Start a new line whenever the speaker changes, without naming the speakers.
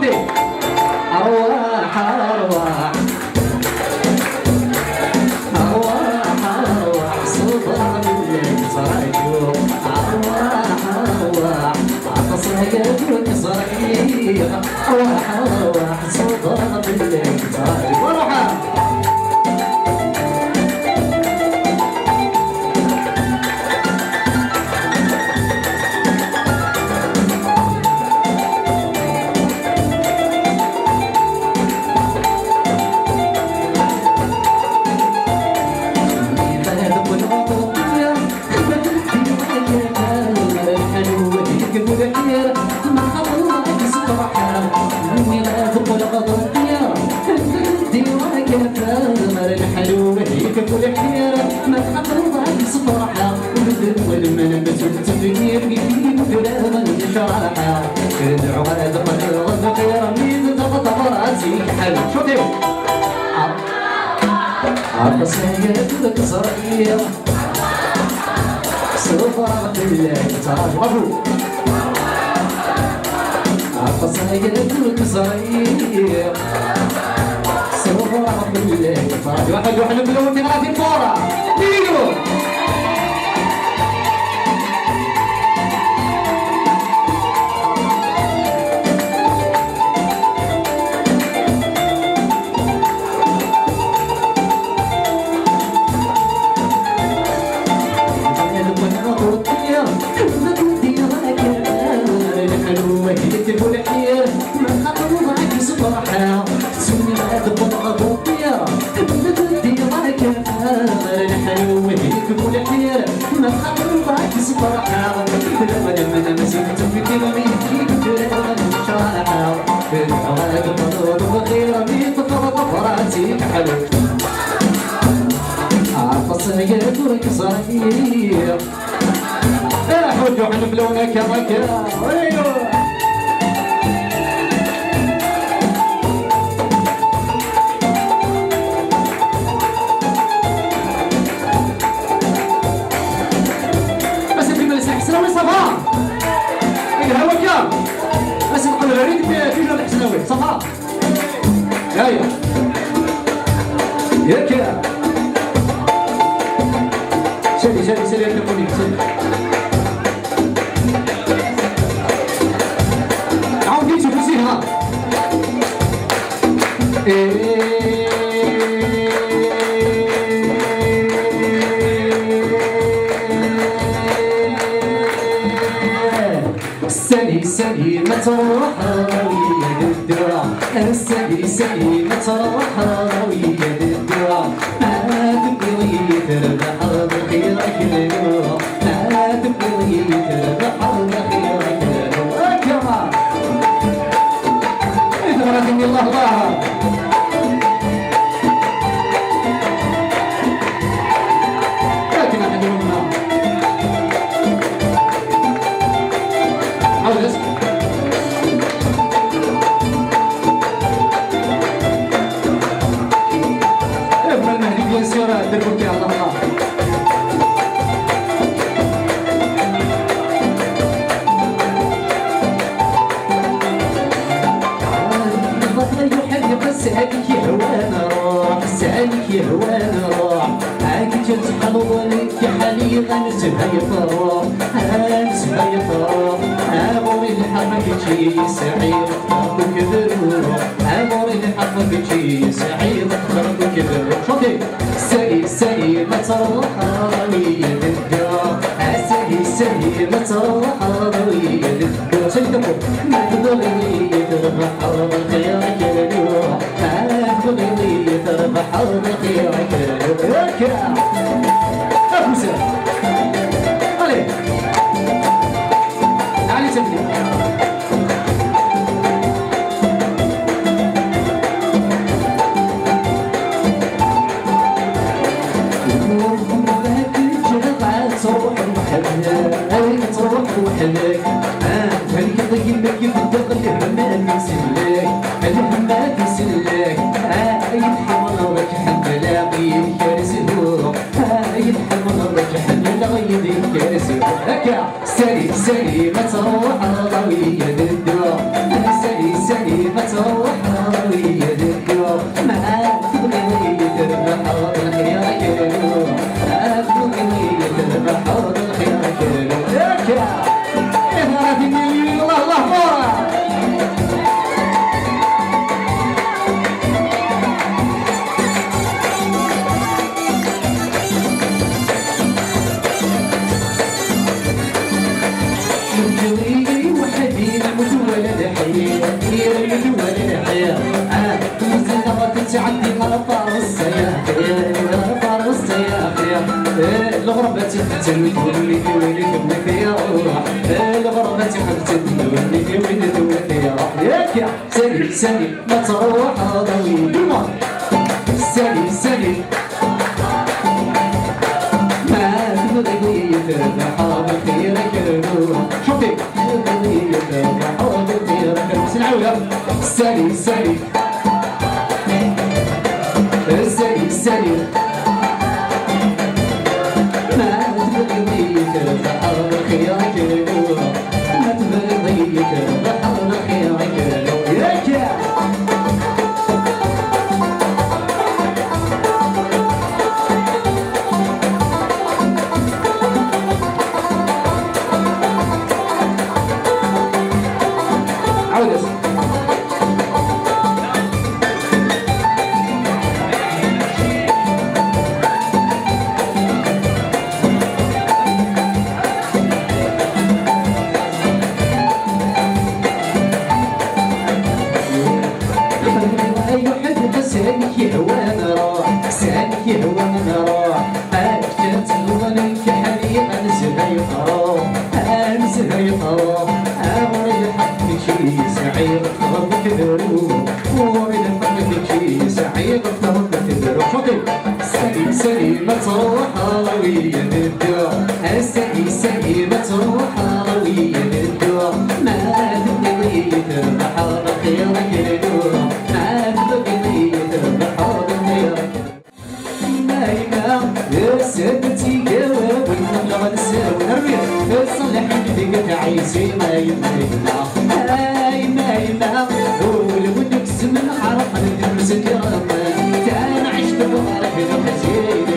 شوفي أرواح أرواح أرواح أرواح صداع بالليل صاير أرواح أرواح عطسية صغير أرواح أرواح صداع بالليل صاير وروحة عطسية صغير صفرة بالليل تعرفوا عطسية صغير صفرة بالليل تعرفوا واحد نبلون في غادي الفورة ديروا صغير حوجوا حنفلونا كركا بس في ملسح حسناوي صفا الهوا كام بس نقول غريب في جول حسناوي صفا هيا ياك سلي التليفوني عاودي شوفوا فيها سلي ما تروح ويا الدرا سلي ما تروح ويا الدرا ما تبغي تربح بخيرك اليوم ما تبغي تربح بخيرك اليوم كمان إذا رحمني الله ظهر لكن أحد منا حاول اسمع ابن المهدي بن سيرة دربك يا الله سألك يا هوانا روح سألك يا هوانا روح عاك جات حلوانك يا حالي غنسبها يفروح غنسبها يفروح أمور الحق جي سعيد خربك بروح أمور الحق جي سعيد خربك بروح سلي ما تروح ويا الدار سلي ما تروح ويا الدار سيدكم ما تبغي تربح خيرك اليوم تبغي تربح خيرك اليوم أبو سلام علي علي سبيل تروح وحدك هلك ضيمك يفضل ما يسلك الهم يسلك يتحمل وجه حملاقي يكرسه يتحمل وجه حملاقي يكرسه هكا سلي ما تروح ويا الدرا سلي ما تروح ويا الدور ما تبغي تربح حوض الخير كيلو ما تبغي تربح حوض الخير كيلو ياك يا غراتي الله الله بارك تعدي غرفة والسياح غرفة والسياح الغربة تقتل تولي تولي تولي يا روح الغربة تقتل تولي تولي تولي يا روح ياك سالي سالي ما تروح ضوي سالي سالي ما تبغي تربح بخير كروح شوفي تبغي تربح بخير كروح سنعاودها سالي سالي سالي ما تبغي تربح الخير كيلو ما تبغي تربح الخير كيلو ياك عودة سالك يهوى نروح سالك يهوى نروح أكتبت ولك حبيب أنزل يطروح أنزل يطروح أوري حقك شي سعيد اختربك ذروح أوري حقك شي سعيد اختربك ذروح شوفي سالي سالي ما تروح روية الدور سالي سالي ما تروح روية الدور ما تبغي تربح الخير كيلو ما تبغي سبتي جواب ونبلغ السر ونرمي صلح يدك عايزي ما يمنا هاي ما يما ولودك سمن عرف ندرس كرامة كان عشت بغرف الحزين